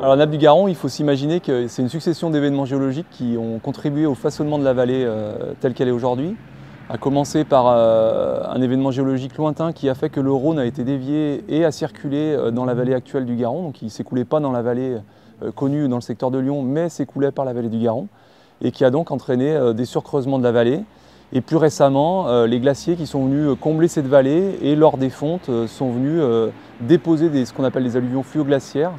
Alors la nappe du Garon, il faut s'imaginer que c'est une succession d'événements géologiques qui ont contribué au façonnement de la vallée telle qu'elle est aujourd'hui, à commencer par un événement géologique lointain qui a fait que le Rhône a été dévié et a circulé dans la vallée actuelle du Garon, donc il ne s'écoulait pas dans la vallée connue dans le secteur de Lyon, mais s'écoulait par la vallée du Garon, et qui a donc entraîné des surcreusements de la vallée. Et plus récemment, les glaciers qui sont venus combler cette vallée et lors des fontes sont venus déposer ce qu'on appelle des alluvions fluo-glaciaires.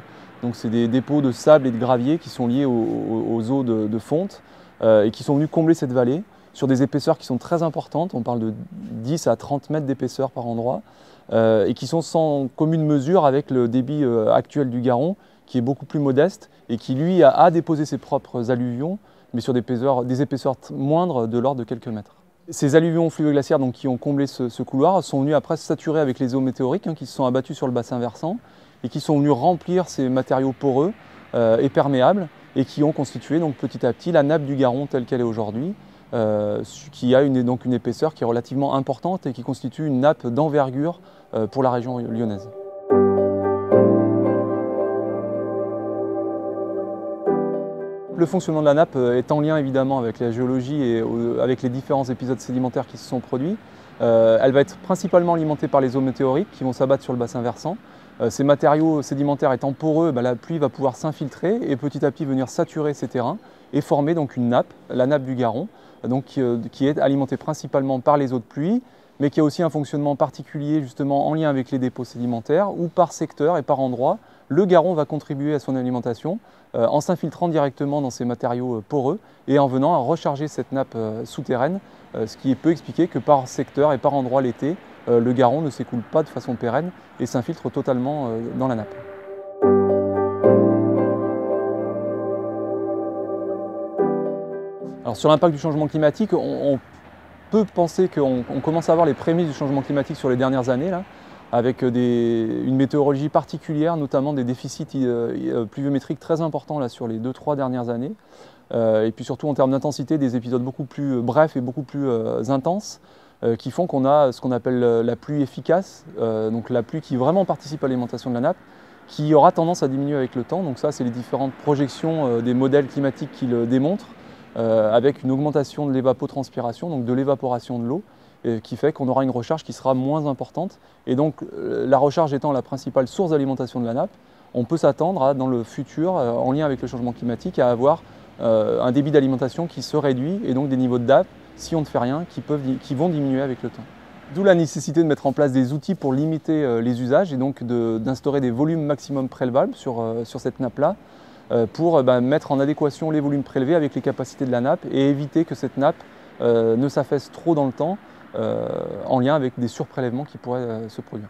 Donc c'est des dépôts de sable et de gravier qui sont liés aux eaux de fonte et qui sont venus combler cette vallée sur des épaisseurs qui sont très importantes. On parle de 10 à 30 mètres d'épaisseur par endroit et qui sont sans commune mesure avec le débit actuel du Garon qui est beaucoup plus modeste et qui lui a déposé ses propres alluvions mais sur des épaisseurs moindres de l'ordre de quelques mètres. Ces alluvions fluvioglaciaires qui ont comblé ce couloir sont venus après se saturer avec les eaux météoriques qui se sont abattues sur le bassin versant et qui sont venus remplir ces matériaux poreux et perméables et qui ont constitué donc, petit à petit la nappe du Garon telle qu'elle est aujourd'hui, qui a donc une épaisseur qui est relativement importante et qui constitue une nappe d'envergure pour la région lyonnaise. Le fonctionnement de la nappe est en lien évidemment avec la géologie et avec les différents épisodes sédimentaires qui se sont produits. Elle va être principalement alimentée par les eaux météoriques qui vont s'abattre sur le bassin versant. Ces matériaux sédimentaires étant poreux, la pluie va pouvoir s'infiltrer et petit à petit venir saturer ces terrains et former donc une nappe, la nappe du Garon, qui est alimentée principalement par les eaux de pluie, mais qui a aussi un fonctionnement particulier justement en lien avec les dépôts sédimentaires où par secteur et par endroit, le Garon va contribuer à son alimentation en s'infiltrant directement dans ces matériaux poreux et en venant à recharger cette nappe souterraine, ce qui peut expliquer que par secteur et par endroit l'été, le Garon ne s'écoule pas de façon pérenne et s'infiltre totalement dans la nappe. Alors sur l'impact du changement climatique, on peut penser qu'on commence à avoir les prémices du changement climatique sur les dernières années, là, avec une météorologie particulière, notamment des déficits pluviométriques très importants là, sur les 2-3 dernières années. Et puis surtout en termes d'intensité, des épisodes beaucoup plus brefs et beaucoup plus intenses, qui font qu'on a ce qu'on appelle la pluie efficace, donc la pluie qui vraiment participe à l'alimentation de la nappe, qui aura tendance à diminuer avec le temps. Donc ça, c'est les différentes projections des modèles climatiques qui le démontrent, avec une augmentation de l'évapotranspiration, donc de l'évaporation de l'eau, qui fait qu'on aura une recharge qui sera moins importante. Et donc la recharge étant la principale source d'alimentation de la nappe, on peut s'attendre à, dans le futur, en lien avec le changement climatique, à avoir un débit d'alimentation qui se réduit et donc des niveaux de nappe, si on ne fait rien, qui vont diminuer avec le temps. D'où la nécessité de mettre en place des outils pour limiter les usages et donc d'instaurer des volumes maximum prélevables sur cette nappe-là pour mettre en adéquation les volumes prélevés avec les capacités de la nappe et éviter que cette nappe ne s'affaisse trop dans le temps en lien avec des surprélèvements qui pourraient se produire.